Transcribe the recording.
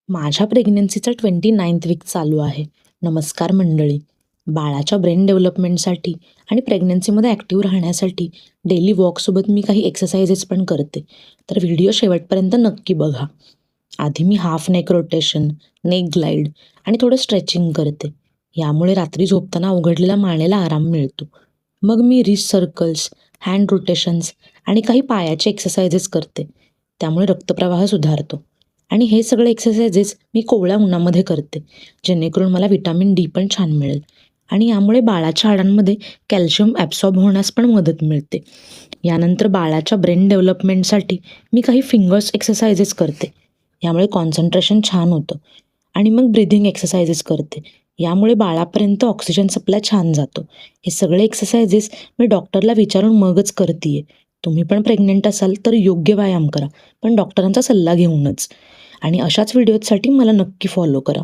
माझ्या प्रेग्नन्सीचा 29th weak चालू आहे. नमस्कार मंडळी. बाळाच्या ब्रेन डेव्हलपमेंटसाठी आणि प्रेग्नन्सीमध्ये ॲक्टिव्ह राहण्यासाठी डेली वॉकसोबत मी काही एक्सरसाइजेस पण करते. तर व्हिडिओ शेवटपर्यंत नक्की बघा. आधी मी half neck rotation, neck glide आणि थोडं स्ट्रेचिंग करते. यामुळे रात्री झोपताना उघडलेल्या मानेला आराम मिळतो. मग मी रिस्ट सर्कल्स, हँड रोटेशन्स आणि काही पायाचे एक्सरसाइजेस करते. त्यामुळे रक्तप्रवाह सुधारतो. आणि हे सगळे एक्सरसाइजेस मी कोवळ्या उन्हामध्ये करते, जेणेकरून मला व्हिटॅमिन डी पण छान मिळेल आणि यामुळे बाळाच्या हाडांमध्ये कॅल्शियम ॲब्सॉर्ब होण्यास पण मदत मिळते. यानंतर बाळाच्या ब्रेन डेव्हलपमेंटसाठी मी काही फिंगर्स एक्सरसाइजेस करते. यामुळे कॉन्सन्ट्रेशन छान होतं आणि मग ब्रीथिंग एक्सरसाइजेस करते. यामुळे बाळापर्यंत ऑक्सिजन सप्लाय छान जातो. हे सगळे एक्सरसाइजेस मी डॉक्टरला विचारून मगच करते आहे. तुम्ही पण प्रेग्नंट असाल तर योग्य व्यायाम करा, पण डॉक्टरांचा सल्ला घेऊनच. आणि अशाच व्हिडिओजसाठी मला नक्की फॉलो करा.